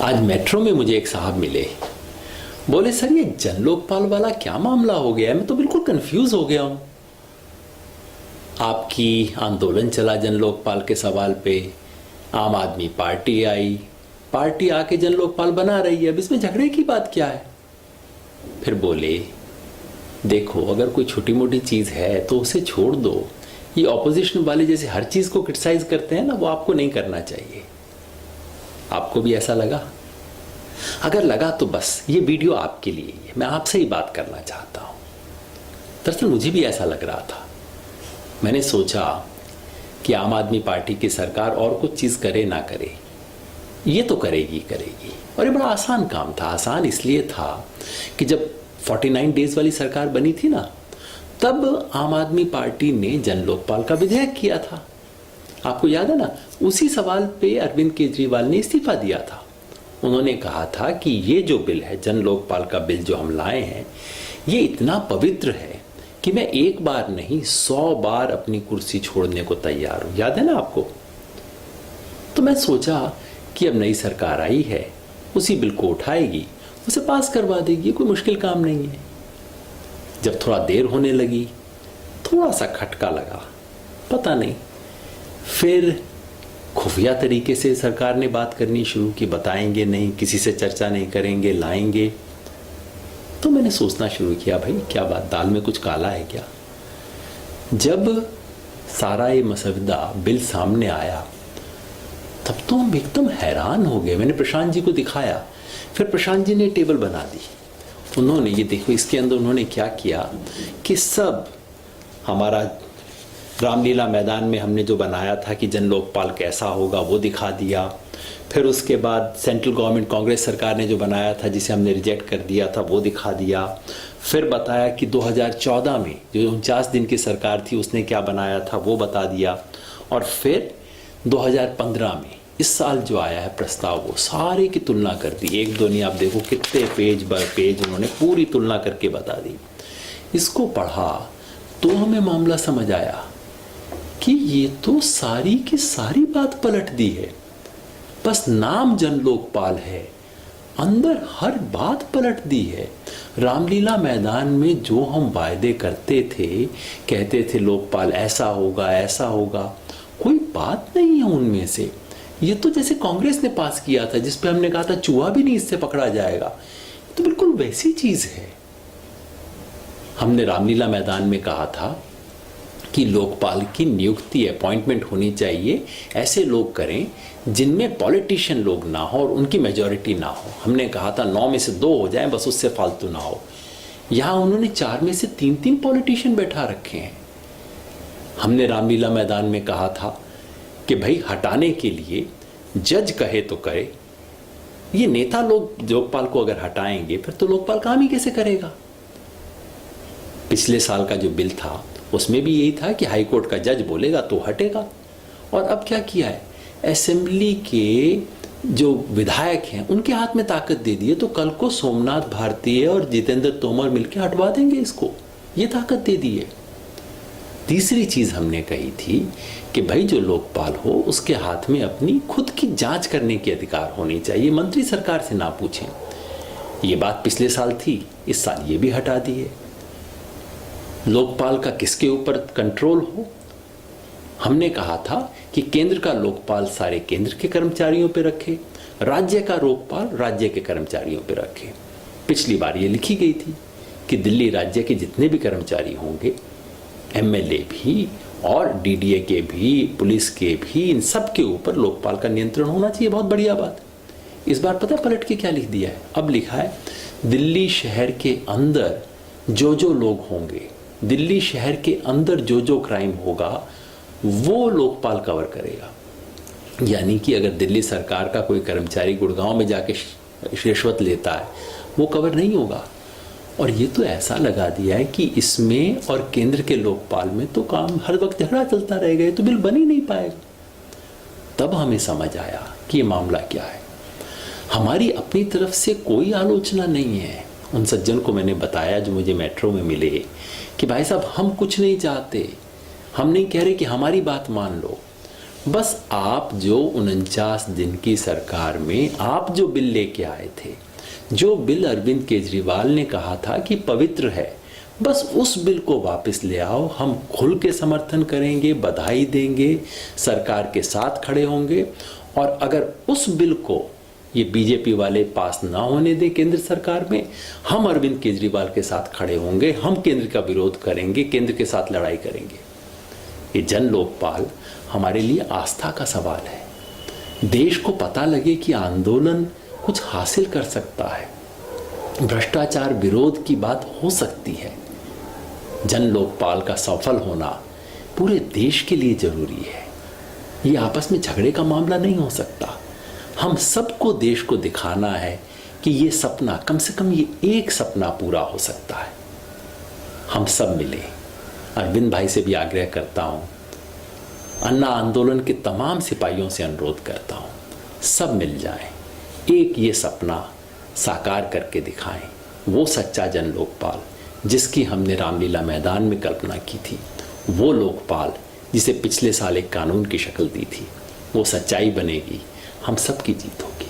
आज मेट्रो में मुझे एक साहब मिले। बोले सर ये जन लोकपाल वाला क्या मामला हो गया है, मैं तो बिल्कुल कंफ्यूज हो गया हूं। आपकी आंदोलन चला जन लोकपाल के सवाल पे, आम आदमी पार्टी आई, पार्टी आके जन लोकपाल बना रही है, अब इसमें झगड़े की बात क्या है। फिर बोले देखो अगर कोई छोटी मोटी चीज है तो उसे छोड़ दो, ये ऑपोजिशन वाले जैसे हर चीज को क्रिटिसाइज करते हैं ना, वो आपको नहीं करना चाहिए। आपको भी ऐसा लगा? अगर लगा तो बस ये वीडियो आपके लिए ही है, मैं आपसे ही बात करना चाहता हूं। दरअसल मुझे भी ऐसा लग रहा था। मैंने सोचा कि आम आदमी पार्टी की सरकार और कुछ चीज करे ना करे, ये तो करेगी करेगी। और ये बड़ा आसान काम था। आसान इसलिए था कि जब 49 डेज वाली सरकार बनी थी ना, तब आम आदमी पार्टी ने जन लोकपाल का विधेयक किया था। आपको याद है ना, उसी सवाल पे अरविंद केजरीवाल ने इस्तीफा दिया था। उन्होंने कहा था कि ये जो बिल है, जन लोकपाल का बिल जो हम लाए हैं, ये इतना पवित्र है कि मैं एक बार नहीं 100 बार अपनी कुर्सी छोड़ने को तैयार हूं। याद है ना आपको? तो मैं सोचा कि अब नई सरकार आई है, उसी बिल को उठाएगी, उसे पास करवा देगी, कोई मुश्किल काम नहीं है। जब थोड़ा देर होने लगी, थोड़ा सा खटका लगा, पता नहीं, फिर खुफिया तरीके से सरकार ने बात करनी शुरू की, बताएंगे नहीं, किसी से चर्चा नहीं करेंगे, लाएंगे। तो मैंने सोचना शुरू किया, भाई क्या बात, दाल में कुछ काला है क्या। जब सारा ये मसौदा बिल सामने आया, तब तो हम एकदम हैरान हो गए। मैंने प्रशांत जी को दिखाया, फिर प्रशांत जी ने टेबल बना दी। उन्होंने ये देखो, इसके अंदर उन्होंने क्या किया कि सब हमारा रामलीला मैदान में हमने जो बनाया था कि जन लोकपाल कैसा होगा वो दिखा दिया। फिर उसके बाद सेंट्रल गवर्नमेंट कांग्रेस सरकार ने जो बनाया था, जिसे हमने रिजेक्ट कर दिया था, वो दिखा दिया। फिर बताया कि 2014 में जो 49 दिन की सरकार थी उसने क्या बनाया था वो बता दिया। और फिर 2015 में इस साल जो आया है प्रस्ताव, वो सारे की तुलना कर दी। एक दो नहीं, आप देखो कितने पेज बाय पेज उन्होंने पूरी तुलना करके बता दी। इसको पढ़ा तो हमें मामला समझ आया कि ये तो सारी की सारी बात पलट दी है। बस नाम जन लोकपाल है, अंदर हर बात पलट दी है। रामलीला मैदान में जो हम वायदे करते थे, कहते थे लोकपाल ऐसा होगा ऐसा होगा, कोई बात नहीं है उनमें से। ये तो जैसे कांग्रेस ने पास किया था, जिस पे हमने कहा था चूहा भी नहीं इससे पकड़ा जाएगा, तो बिल्कुल वैसी चीज है। हमने रामलीला मैदान में कहा था कि लोकपाल की नियुक्ति, अपॉइंटमेंट होनी चाहिए, ऐसे लोग करें जिनमें पॉलिटिशियन लोग ना हो और उनकी मेजॉरिटी ना हो। हमने कहा था 9 में से 2 हो जाएं, बस उससे फालतू ना हो। यहां उन्होंने 4 में से 3 पॉलिटिशियन बैठा रखे हैं। हमने रामलीला मैदान में कहा था कि भाई हटाने के लिए जज कहे तो करे। ये नेता लोग लोकपाल को अगर हटाएंगे फिर तो लोकपाल काम ही कैसे करेगा। पिछले साल का जो बिल था उसमें भी यही था कि हाई कोर्ट का जज बोलेगा तो हटेगा। और अब क्या किया है, असेंबली के जो विधायक हैं उनके हाथ में ताकत दे दी है। तो कल को सोमनाथ भारती और जितेंद्र तोमर मिलकर हटवा देंगे इसको, ये ताकत दे दी है। तीसरी चीज हमने कही थी कि भाई जो लोकपाल हो उसके हाथ में अपनी खुद की जांच करने के अधिकार होनी चाहिए, मंत्री सरकार से ना पूछें। ये बात पिछले साल थी, इस साल ये भी हटा दी है। लोकपाल का किसके ऊपर कंट्रोल हो, हमने कहा था कि केंद्र का लोकपाल सारे केंद्र के कर्मचारियों पे रखे, राज्य का लोकपाल राज्य के कर्मचारियों पे रखे। पिछली बार ये लिखी गई थी कि दिल्ली राज्य के जितने भी कर्मचारी होंगे, एमएलए भी और डीडीए के भी, पुलिस के भी, इन सब के ऊपर लोकपाल का नियंत्रण होना चाहिए। बहुत बढ़िया बात। इस बार पता है पलट के क्या लिख दिया है, अब लिखा है दिल्ली शहर के अंदर जो जो लोग होंगे, दिल्ली शहर के अंदर जो जो क्राइम होगा वो लोकपाल कवर करेगा। यानी कि अगर दिल्ली सरकार का कोई कर्मचारी गुड़गांव में जाके रिश्वत लेता है वो कवर नहीं होगा। और ये तो ऐसा लगा दिया है कि इसमें और केंद्र के लोकपाल में तो काम हर वक्त झगड़ा चलता रहेगा, तो बिल बन ही नहीं पाएगा। तब हमें समझ आया कि ये मामला क्या है। हमारी अपनी तरफ से कोई आलोचना नहीं है। उन सज्जन को मैंने बताया जो मुझे मेट्रो में मिले कि भाई साहब हम कुछ नहीं चाहते, हम नहीं कह रहे कि हमारी बात मान लो, बस आप जो 49 दिन की सरकार में आप जो बिल लेके आए थे, जो बिल अरविंद केजरीवाल ने कहा था कि पवित्र है, बस उस बिल को वापस ले आओ। हम खुल के समर्थन करेंगे, बधाई देंगे, सरकार के साथ खड़े होंगे। और अगर उस बिल को ये बीजेपी वाले पास ना होने दें केंद्र सरकार में, हम अरविंद केजरीवाल के साथ खड़े होंगे, हम केंद्र का विरोध करेंगे, केंद्र के साथ लड़ाई करेंगे। ये जन लोकपाल हमारे लिए आस्था का सवाल है। देश को पता लगे कि आंदोलन कुछ हासिल कर सकता है, भ्रष्टाचार विरोध की बात हो सकती है। जन लोकपाल का सफल होना पूरे देश के लिए जरूरी है। ये आपस में झगड़े का मामला नहीं हो सकता। हम सबको देश को दिखाना है कि ये सपना, कम से कम ये एक सपना पूरा हो सकता है। हम सब मिले। अरविंद भाई से भी आग्रह करता हूं, अन्ना आंदोलन के तमाम सिपाहियों से अनुरोध करता हूं, सब मिल जाएं, एक ये सपना साकार करके दिखाएं। वो सच्चा जन लोकपाल जिसकी हमने रामलीला मैदान में कल्पना की थी, वो लोकपाल जिसे पिछले साल एक कानून की शक्ल दी थी, वो सच्चाई बनेगी, हम सब की जीत होगी।